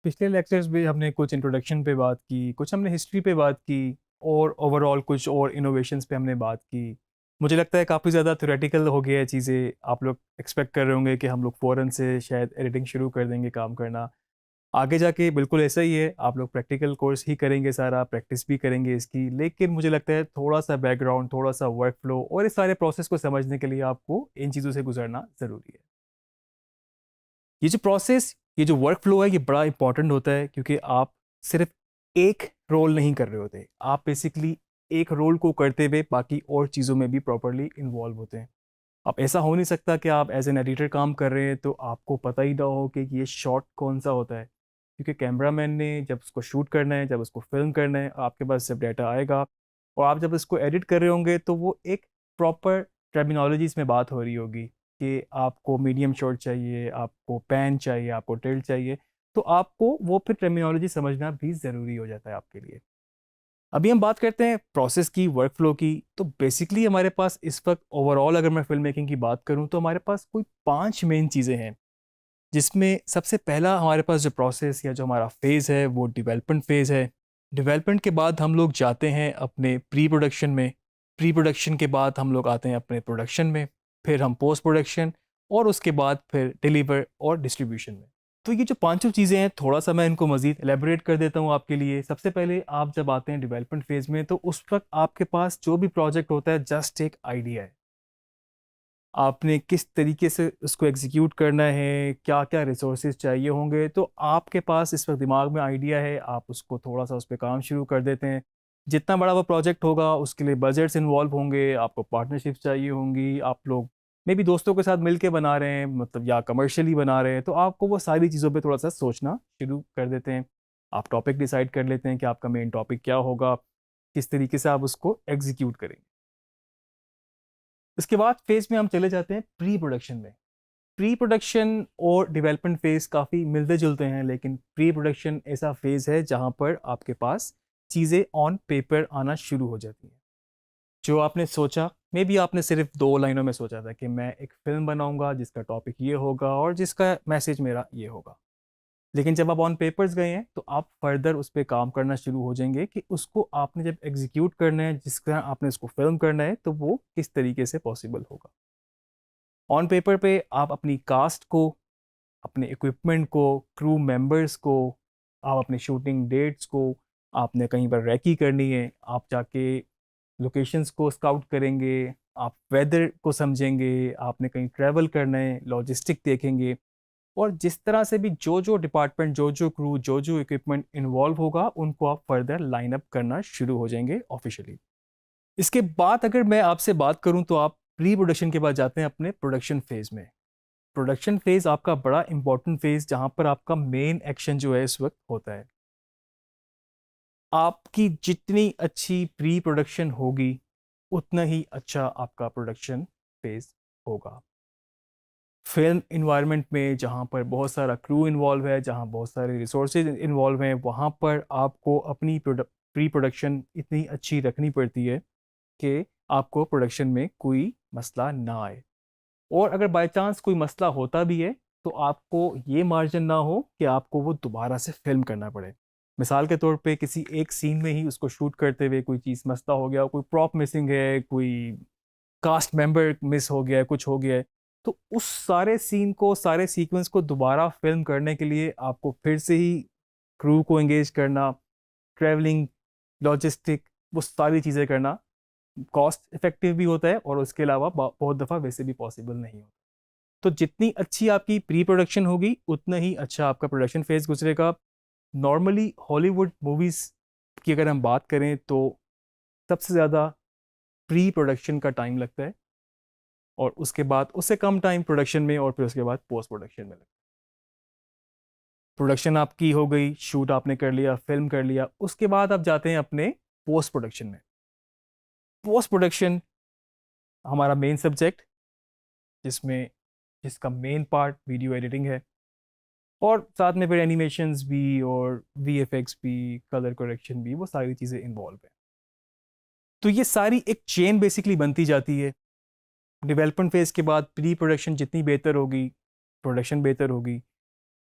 पिछले लेक्चर्स में हमने कुछ इंट्रोडक्शन पे बात की, कुछ हमने हिस्ट्री पे बात की और ओवरऑल कुछ और इनोवेशंस पे हमने बात की। मुझे लगता है काफ़ी ज़्यादा थ्योरेटिकल हो गया है चीज़ें। आप लोग एक्सपेक्ट कर रहे होंगे कि हम लोग फ़ौरन से शायद एडिटिंग शुरू कर देंगे काम करना। आगे जाके बिल्कुल ऐसा ही है, आप लोग प्रैक्टिकल कोर्स ही करेंगे, सारा प्रैक्टिस भी करेंगे इसकी। लेकिन मुझे लगता है थोड़ा सा बैकग्राउंड, थोड़ा सा वर्क फ्लो और इस सारे प्रोसेस को समझने के लिए आपको इन चीज़ों से गुजरना ज़रूरी है। ये जो प्रोसेस, ये जो वर्क फ्लो है, ये बड़ा इंपॉर्टेंट होता है क्योंकि आप सिर्फ एक रोल नहीं कर रहे होते। आप बेसिकली एक रोल को करते हुए बाकी और चीज़ों में भी प्रॉपरली इन्वॉल्व होते हैं। अब ऐसा हो नहीं सकता कि आप एज एन एडिटर काम कर रहे हैं तो आपको पता ही ना हो कि ये शॉट कौन सा होता है, क्योंकि कैमरामैन ने जब उसको शूट करना है, जब उसको फिल्म करना है, आपके पास जब डाटा आएगा और आप जब इसको एडिट कर रहे होंगे तो वो एक प्रॉपर टर्मिनोलॉजीज में बात हो रही होगी कि आपको मीडियम शॉट चाहिए, आपको पैन चाहिए, आपको टिल्ट चाहिए। तो आपको वो फिर टर्मिनोलॉजी समझना भी ज़रूरी हो जाता है आपके लिए। अभी हम बात करते हैं प्रोसेस की, वर्क फ्लो की। तो बेसिकली हमारे पास इस वक्त ओवरऑल अगर मैं फिल्म मेकिंग की बात करूं तो हमारे पास कोई 5 मेन चीज़ें हैं, जिसमें सबसे पहला हमारे पास जो प्रोसेस या जो हमारा फेज़ है वो डेवलपमेंट फेज़ है। डेवलपमेंट के बाद हम लोग जाते हैं अपने प्री प्रोडक्शन में। प्री प्रोडक्शन के बाद हम लोग आते हैं अपने प्रोडक्शन में। फिर हम पोस्ट प्रोडक्शन और उसके बाद फिर डिलीवर और डिस्ट्रीब्यूशन में। तो ये जो पांचों चीज़ें हैं, थोड़ा सा मैं इनको मज़ीद एलेबोरेट कर देता हूँ आपके लिए। सबसे पहले आप जब आते हैं डेवलपमेंट फेज़ में तो उस वक्त आपके पास जो भी प्रोजेक्ट होता है जस्ट एक आइडिया है। आपने किस तरीके से उसको एग्जीक्यूट करना है, क्या क्या रिसोर्सेज चाहिए होंगे, तो आपके पास इस वक्त दिमाग में आइडिया है। आप उसको थोड़ा सा उस पर काम शुरू कर देते हैं। जितना बड़ा वो प्रोजेक्ट होगा उसके लिए बजट्स इन्वॉल्व होंगे, आपको पार्टनरशिप चाहिए होंगी, आप लोग मे भी दोस्तों के साथ मिलके बना रहे हैं, मतलब या कमर्शियली बना रहे हैं, तो आपको वो सारी चीज़ों पे थोड़ा सा सोचना शुरू कर देते हैं। आप टॉपिक डिसाइड कर लेते हैं कि आपका मेन टॉपिक क्या होगा, किस तरीके से आप उसको एग्जीक्यूट करेंगे। इसके बाद फेज में हम चले जाते हैं प्री प्रोडक्शन में। प्री प्रोडक्शन और डेवलपमेंट फेज काफ़ी मिलते जुलते हैं, लेकिन प्री प्रोडक्शन ऐसा फेज है जहां पर आपके पास चीज़ें ऑन पेपर आना शुरू हो जाती हैं। जो आपने सोचा, मे बी आपने सिर्फ 2 लाइनों में सोचा था कि मैं एक फिल्म बनाऊंगा जिसका टॉपिक ये होगा और जिसका मैसेज मेरा ये होगा। लेकिन जब आप ऑन पेपर्स गए हैं तो आप फर्दर उस पर काम करना शुरू हो जाएंगे कि उसको आपने जब एग्जीक्यूट करना है, जिस तरह आपने उसको फिल्म करना है, तो वो किस तरीके से पॉसिबल होगा। ऑन पेपर पे आप अपनी कास्ट को, अपने इक्विपमेंट को, क्रू मेंबर्स को, आप अपने शूटिंग डेट्स को, आपने कहीं पर रैकी करनी है, आप जाके लोकेशंस को स्काउट करेंगे, आप वेदर को समझेंगे, आपने कहीं ट्रैवल करना है, लॉजिस्टिक देखेंगे। और जिस तरह से भी जो जो डिपार्टमेंट, जो जो क्रू, जो जो इक्विपमेंट इन्वॉल्व होगा, उनको आप फर्दर लाइन अप करना शुरू हो जाएंगे ऑफिशियली। इसके बाद अगर मैं आपसे बात करूं तो आप प्री प्रोडक्शन के बाद जाते हैं अपने प्रोडक्शन फेज में। प्रोडक्शन फेज आपका बड़ा इंपॉर्टेंट फेज, जहां पर आपका मेन एक्शन जो है इस वक्त होता है। आपकी जितनी अच्छी प्री प्रोडक्शन होगी उतना ही अच्छा आपका प्रोडक्शन फेज होगा। फिल्म इन्वायरमेंट में जहाँ पर बहुत सारा क्रू इन्वॉल्व है, जहाँ बहुत सारे रिसोर्सेज इन्वॉल्व हैं, वहाँ पर आपको अपनी प्री प्रोडक्शन इतनी अच्छी रखनी पड़ती है कि आपको प्रोडक्शन में कोई मसला ना आए। और अगर बाय चांस कोई मसला होता भी है तो आपको ये मार्जिन ना हो कि आपको वो दोबारा से फिल्म करना पड़े। मिसाल के तौर पे किसी एक सीन में ही उसको शूट करते हुए कोई चीज़ मसला हो गया, कोई प्रॉप मिसिंग है, कोई कास्ट मेंबर मिस हो गया है, कुछ हो गया है, तो उस सारे सीन को, सारे सीक्वेंस को दोबारा फिल्म करने के लिए आपको फिर से ही क्रू को एंगेज करना, ट्रैवलिंग, लॉजिस्टिक, वो सारी चीज़ें करना कॉस्ट इफेक्टिव भी होता है और उसके अलावा बहुत दफ़ा वैसे भी पॉसिबल नहीं होता। तो जितनी अच्छी आपकी प्री प्रोडक्शन होगी उतना ही अच्छा आपका प्रोडक्शन फेज गुजरेगा। नॉर्मली हॉलीवुड मूवीज़ की अगर हम बात करें तो सबसे ज़्यादा प्री प्रोडक्शन का टाइम लगता है और उसके बाद उससे कम टाइम प्रोडक्शन में और फिर उसके बाद पोस्ट प्रोडक्शन में लगता है। प्रोडक्शन आपकी हो गई, शूट आपने कर लिया, फिल्म कर लिया, उसके बाद आप जाते हैं अपने पोस्ट प्रोडक्शन में। पोस्ट प्रोडक्शन हमारा मेन सब्जेक्ट, जिसमें जिसका मेन पार्ट वीडियो एडिटिंग है और साथ में फिर एनिमेशंस भी और वीएफएक्स भी, कलर करेक्शन भी, वो सारी चीज़ें इन्वॉल्व है। तो ये सारी एक चेन बेसिकली बनती जाती है। डेवलपमेंट फेज के बाद प्री प्रोडक्शन जितनी बेहतर होगी, प्रोडक्शन बेहतर होगी।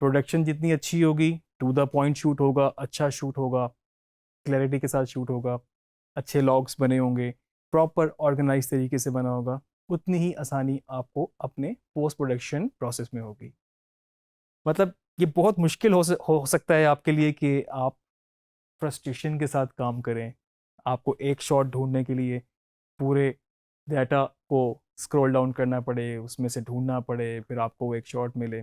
प्रोडक्शन जितनी अच्छी होगी, टू द पॉइंट शूट होगा, अच्छा शूट होगा, क्लैरिटी के साथ शूट होगा, अच्छे लॉग्स बने होंगे, प्रॉपर ऑर्गेनाइज तरीके से बना होगा, उतनी ही आसानी आपको अपने पोस्ट प्रोडक्शन प्रोसेस में होगी। मतलब ये बहुत मुश्किल हो सकता है आपके लिए कि आप फ्रस्ट्रेशन के साथ काम करें। आपको एक शॉट ढूंढने के लिए पूरे डाटा को स्क्रॉल डाउन करना पड़े, उसमें से ढूंढना पड़े, फिर आपको वो एक शॉट मिले।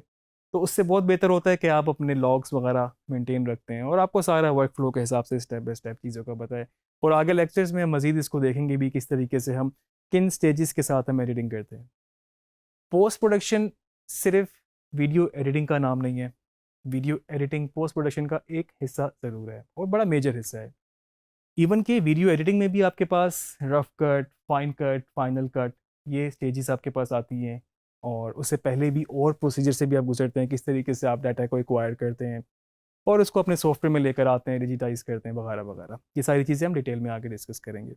तो उससे बहुत बेहतर होता है कि आप अपने लॉग्स वगैरह मेंटेन रखते हैं और आपको सारा वर्क फ्लो के हिसाब से स्टेप बाय स्टेप चीज़ों का बताए। और आगे लेक्चर्स में हम मज़ीद इसको देखेंगे भी किस तरीके से हम किन स्टेजेस के साथ हम एडिटिंग करते हैं। पोस्ट प्रोडक्शन सिर्फ वीडियो एडिटिंग का नाम नहीं है। वीडियो एडिटिंग पोस्ट प्रोडक्शन का एक हिस्सा ज़रूर है और बड़ा मेजर हिस्सा है। इवन कि वीडियो एडिटिंग में भी आपके पास rough cut, fine cut, final cut, ये स्टेजेस आपके पास आती हैं। और उससे पहले भी और प्रोसीजर से भी आप गुजरते हैं, किस तरीके से आप डाटा को एक्वायर करते हैं और उसको अपने सॉफ्टवेयर में लेकर आते हैं, डिजिटाइज करते हैं वगैरह वगैरह। ये सारी चीज़ें हम डिटेल में आगे डिस्कस करेंगे।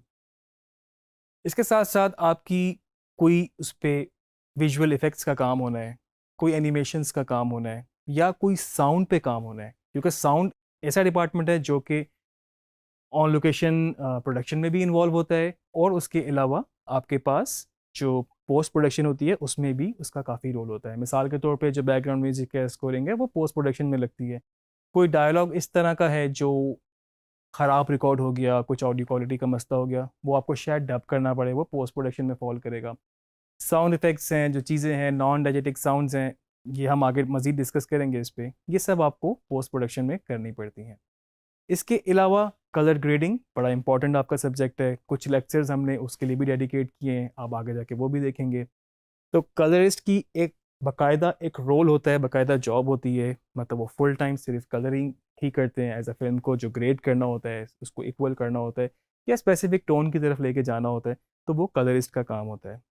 इसके साथ साथ आपकी कोई उस पर विजुअल इफ़ेक्ट्स का काम होना है, कोई एनिमेशंस का काम होना है, या कोई साउंड पे काम होना है, क्योंकि साउंड ऐसा डिपार्टमेंट है जो कि ऑन लोकेशन प्रोडक्शन में भी इन्वॉल्व होता है और उसके अलावा आपके पास जो पोस्ट प्रोडक्शन होती है उसमें भी उसका काफ़ी रोल होता है। मिसाल के तौर पे जो बैकग्राउंड म्यूजिक है, स्कोरिंग है, वो पोस्ट प्रोडक्शन में लगती है। कोई डायलॉग इस तरह का है जो ख़राब रिकॉर्ड हो गया, कुछ ऑडियो क्वालिटी का मसला हो गया, वो आपको शायद डब करना पड़े, वो पोस्ट प्रोडक्शन में फॉल करेगा। साउंड इफ़ेक्ट्स हैं, जो चीज़ें हैं, नॉन डायजेटिक साउंड्स हैं, ये हम आगे मज़ीद डिस्कस करेंगे इस पे। ये सब आपको पोस्ट प्रोडक्शन में करनी पड़ती हैं। इसके अलावा कलर ग्रेडिंग बड़ा इंपॉर्टेंट आपका सब्जेक्ट है। कुछ लेक्चर्स हमने उसके लिए भी डेडिकेट किए हैं, आप आगे जाके वो भी देखेंगे। तो कलरिस्ट की एक बाकायदा एक रोल होता है, बाकायदा जॉब होती है। मतलब वो फुल टाइम सिर्फ कलरिंग ही करते हैं। एज अ फिल्म को जो ग्रेड करना होता है, उसको इक्वल करना होता है या स्पेसिफिक टोन की तरफ लेके जाना होता है, तो वो कलरिस्ट का काम होता है।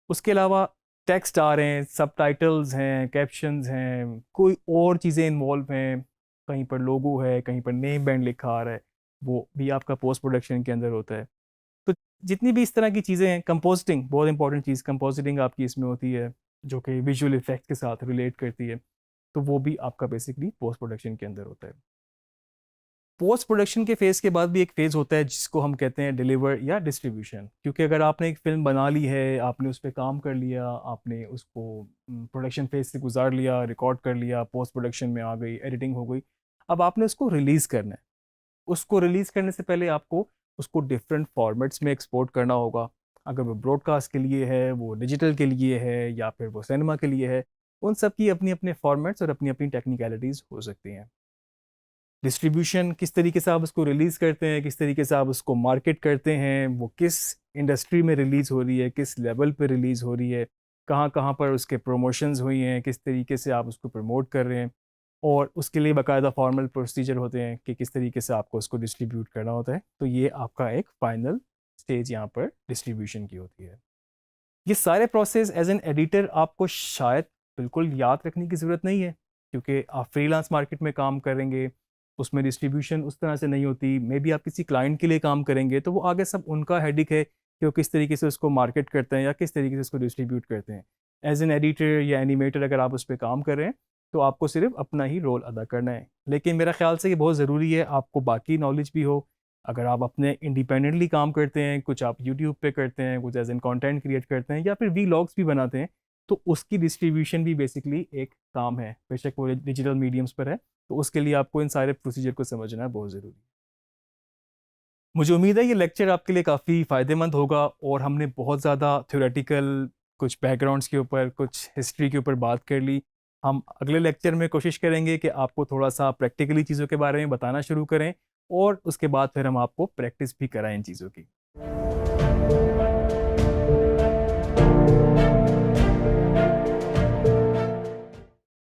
उसके अलावा टेक्स्ट आ रहे हैं, सबटाइटल्स हैं, कैप्शंस हैं, कोई और चीज़ें इन्वॉल्व हैं, कहीं पर लोगो है, कहीं पर नेम बैंड लिखा आ रहा है, वो भी आपका पोस्ट प्रोडक्शन के अंदर होता है। तो जितनी भी इस तरह की चीज़ें हैं, कंपोजिटिंग बहुत इंपॉर्टेंट चीज़, कंपोजिटिंग आपकी इसमें होती है जो कि विजुअल इफेक्ट के साथ रिलेट करती है। तो वो भी आपका बेसिकली पोस्ट प्रोडक्शन के अंदर होता है। पोस्ट प्रोडक्शन के फेज़ के बाद भी एक फ़ेज़ होता है जिसको हम कहते हैं डिलीवर या डिस्ट्रीब्यूशन। क्योंकि अगर आपने एक फ़िल्म बना ली है, आपने उस पर काम कर लिया, आपने उसको प्रोडक्शन फेज़ से गुजार लिया, रिकॉर्ड कर लिया, पोस्ट प्रोडक्शन में आ गई, एडिटिंग हो गई, अब आपने उसको रिलीज़ करना है। उसको रिलीज़ करने से पहले आपको उसको डिफरेंट फॉर्मेट्स में एक्सपोर्ट करना होगा। अगर वो ब्रॉडकास्ट के लिए है, वो डिजिटल के लिए है, या फिर वो सिनेमा के लिए है, उन सब की अपनी अपने फॉर्मेट्स और अपनी अपनी टेक्निकलिटीज़ हो सकती हैं। डिस्ट्रीब्यूशन, किस तरीके से आप उसको रिलीज़ करते हैं, किस तरीके से आप उसको मार्केट करते हैं, वो किस इंडस्ट्री में रिलीज़ हो रही है, किस लेवल पे रिलीज़ हो रही है, कहाँ कहाँ पर उसके प्रमोशंस हुई हैं, किस तरीके से आप उसको प्रमोट कर रहे हैं, और उसके लिए बाकायदा फॉर्मल प्रोसीजर होते हैं कि किस तरीके से आपको उसको डिस्ट्रीब्यूट करना होता है। तो ये आपका एक फाइनल स्टेज यहाँ पर डिस्ट्रीब्यूशन की होती है। ये सारे प्रोसेस एज एन एडिटर आपको शायद बिल्कुल याद रखने की ज़रूरत नहीं है, क्योंकि आप फ्रीलांस मार्केट में काम करेंगे, उसमें डिस्ट्रीब्यूशन उस तरह से नहीं होती। मे बी आप किसी क्लाइंट के लिए काम करेंगे तो वो आगे सब उनका हेडिक है कि वो किस तरीके से उसको मार्केट करते हैं या किस तरीके से उसको डिस्ट्रीब्यूट करते हैं। एज एन एडिटर या एनिमेटर अगर आप उस पर काम कर रहे हैं तो आपको सिर्फ अपना ही रोल अदा करना है। लेकिन मेरा ख्याल से ये बहुत ज़रूरी है आपको बाकी नॉलेज भी हो। अगर आप अपने इंडिपेंडेंटली काम करते हैं, कुछ आप यूट्यूब पे करते हैं, कुछ एज एन कंटेंट क्रिएट करते हैं, या फिर वीलॉग्स भी बनाते हैं, तो उसकी डिस्ट्रीब्यूशन भी बेसिकली एक काम है, बेशक वो डिजिटल मीडियम्स पर है। तो उसके लिए आपको इन सारे प्रोसीजर को समझना बहुत ज़रूरी है। मुझे उम्मीद है ये लेक्चर आपके लिए काफ़ी फ़ायदेमंद होगा और हमने बहुत ज़्यादा थ्योरेटिकल, कुछ बैकग्राउंड्स के ऊपर, कुछ हिस्ट्री के ऊपर बात कर ली। हम अगले लेक्चर में कोशिश करेंगे कि आपको थोड़ा सा प्रैक्टिकली चीज़ों के बारे में बताना शुरू करें और उसके बाद फिर हम आपको प्रैक्टिस भी कराएं इन चीज़ों की।